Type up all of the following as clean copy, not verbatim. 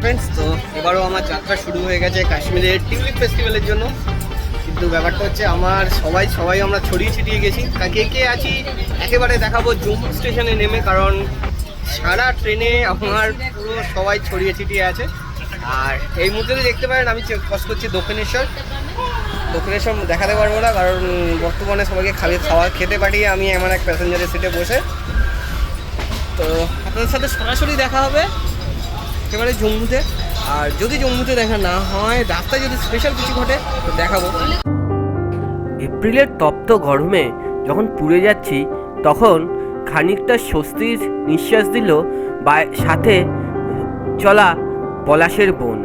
Friends, তো এবারও আমার যাত্রা শুরু হয়ে গেছে কাশ্মীরের টিউলিপ ফেস্টিভ্যালের জন্য। কিন্তু ব্যাপারটা হচ্ছে আমার সবাই আমরা ছড়িয়ে ছিটিয়ে গেছি। কে কে আছি একেবারে দেখাবো জম্মু স্টেশনে নেমে, কারণ সারা ট্রেনে আমার পুরো সবাই ছড়িয়ে ছিটিয়ে আছে। আর এই মুহূর্তে দেখতে পারেন আমি ক্রস করছি দক্ষিণেশ্বর দেখাতে পারবো না, কারণ বর্তমানে সবাইকে খাওয়া খেতে পাঠিয়ে আমি এমন এক প্যাসেঞ্জারের সিটে বসে। তো আপনাদের সাথে সরাসরি দেখা হবে একেবারে জম্মুতে। আর যদি জম্মুতে দেখা না হয়, রাস্তায় যদি স্পেশাল কিছু ঘটে তো দেখাবো। এপ্রিলের তপ্ত গরমে যখন পুড়ে যাচ্ছি, তখন খানিকটা স্বস্তির নিঃশ্বাস দিল সাথে চলা পলাশের বন।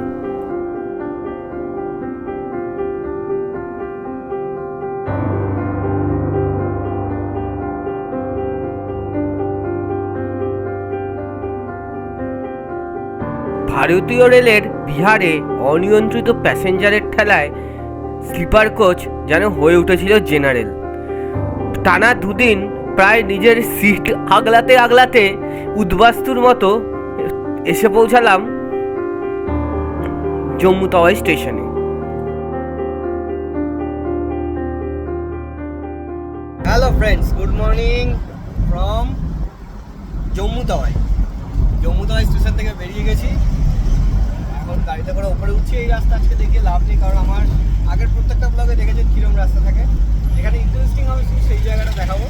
ভারতীয় রেলের বিহারে অনিয়ন্ত্রিত প্যাসেঞ্জারের ঠেলায় স্লিপার কোচ যেন হয়ে উঠেছিল জেনারেল। টানা দুদিন প্রায় নিজের সিট আগলাতে উদ্বাস্তুর মতো এসে পৌঁছালাম জম্মু তাওয়াই স্টেশনে। Hello friends, good morning from Jammu Tawi station থেকে বেরিয়ে গেছি। এখন গাড়িতে করে ওপরে উঠছি। এই রাস্তা আজকে দেখিয়ে লাভ নেই, কারণ আমার আগের প্রত্যেকটা ব্লগে দেখেছেন কীরকম রাস্তা থাকে। এখানে ইন্টারেস্টিং হবে শুধু সেই জায়গাটা দেখাবো।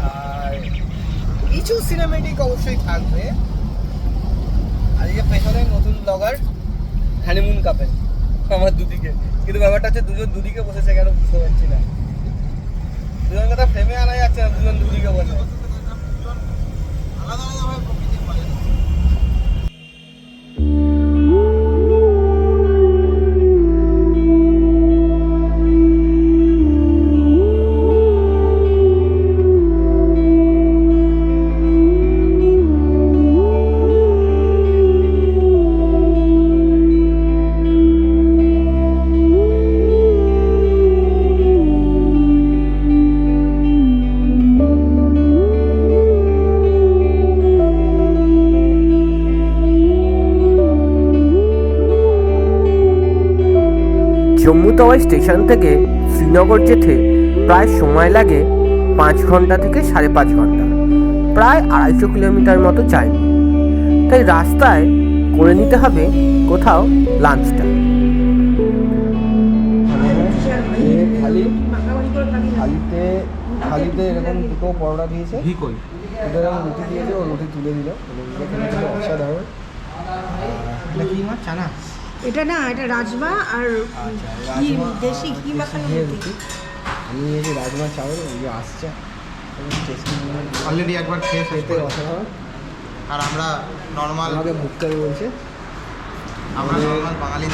আর কিছু সিনেমেটিক অবশ্যই থাকবে। আর এই যে পেছনে নতুন ব্লগার হানিমুন কাপেল আমার দুদিকে, কিন্তু ব্যাপারটা হচ্ছে দুজন দুদিকে বসেছে কেন বুঝতে পারছি না। দুজন কথা ফ্রেমে আনা যাচ্ছে না, দুজন দুদিকে বসে। জম্মু তাওয়াই স্টেশন থেকে শ্রীনগর যেতে প্রায় সময় লাগে 5 ঘন্টা থেকে 5.5 ঘন্টা, প্রায় 250 কিলোমিটার মতো জার্নি। তাই রাস্তায় করে নিতে হবে কোথাও লাঞ্চটা। থালিতে এরকম দুটো পরোটা দিয়েছে, এরকম রুটি দিয়েছে, ও রুটি তুলে দিল, অসাধারণ। এটা কি মাছ? চানা? এটা না, এটা রাজমা আর দেশি ঘি মাখানো রুটি। আমি নিয়েছি রাজমা চাউল, ওই আসছে অলরেডি একবার খেয়ে খেতে অসাধারণ। আর আমরা নর্মাল, আমাকে ভুক্ত বলছে, আমরা নর্মাল বাঙালি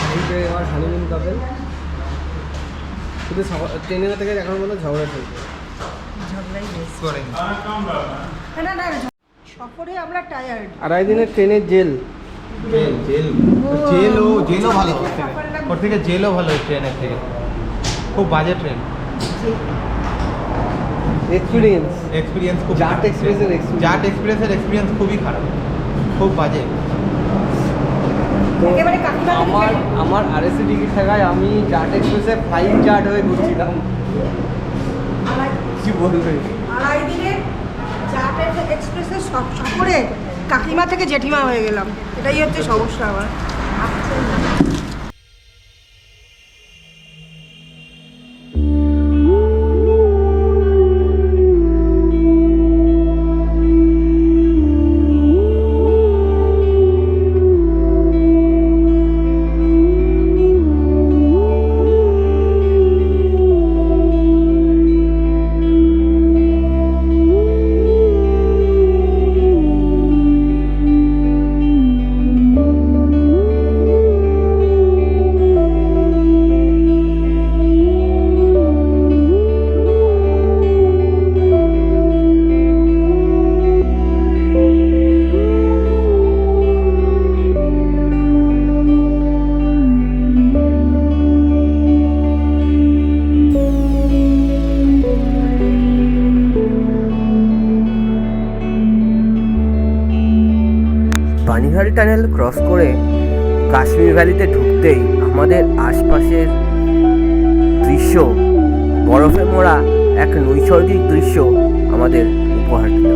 এবার হানিমুন কাপেল। শুধু ট্রেনে থেকে এখন মতো ঝগড়া চলছে, ঝগড়াই বেশ করে না না সফরে আমরা টায়ার্ড। 2.5 দিনের ট্রেনের জেলও ভালো, ওর থেকে জেলও ভালো ট্রেনের থেকে। খুব বাজে ট্রেন, এক্সপিরিয়েন্স খুব। জাট এক্সপ্রেসের এক্সপিরিয়েন্স খুবই খারাপ, খুব বাজে। আমার আরএসি টিকিট থাকায় আমি জাট এক্সপ্রেসে ফ্লাইং জাট হয়ে ঘুরছিলাম। কি বলবে, 2.5 দিনের জাট এক্সপ্রেসের সফরে কাকিমা থেকে জেঠিমা হয়ে গেলাম। এটাই হচ্ছে সমস্যা আমার। বানিহাল টানেল ক্রস করে কাশ্মীর ভ্যালিতে ঢুকতেই আমাদের আশপাশের দৃশ্য, বরফে মোড়া এক নৈসর্গিক দৃশ্য আমাদের উপহার দিল।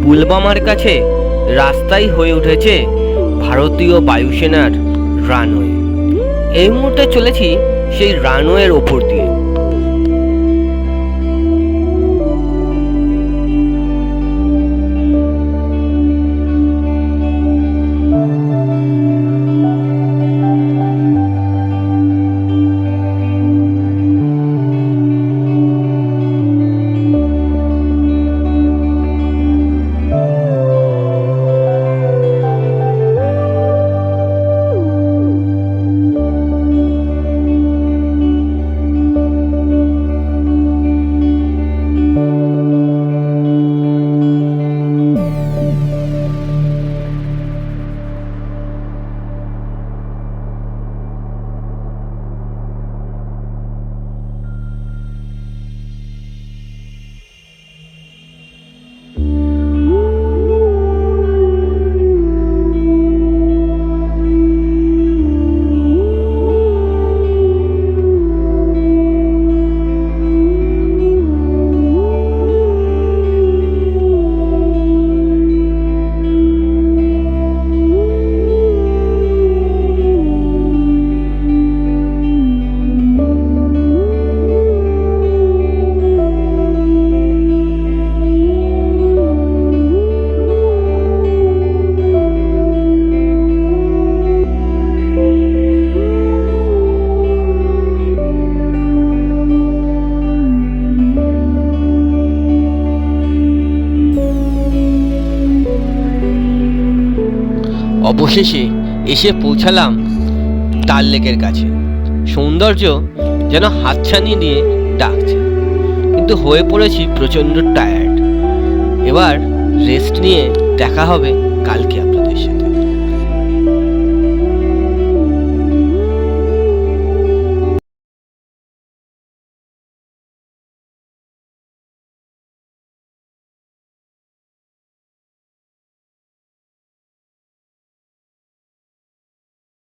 পুলওয়ামার কাছে রাস্তাই হয়ে উঠেছে ভারতীয় বায়ুসেনার রানওয়ে। এই মুহূর্তে চলেছি সেই রানওয়ের ওপর দিয়ে। অবশেষে এসে পৌঁছালাম ডাল লেকের কাছে। সৌন্দর্য যেন হাতছানি দিয়ে ডাকছে, কিন্তু হয়ে পড়েছি প্রচণ্ড টায়ার্ড। এবার রেস্ট নিয়ে দেখা হবে কালকে।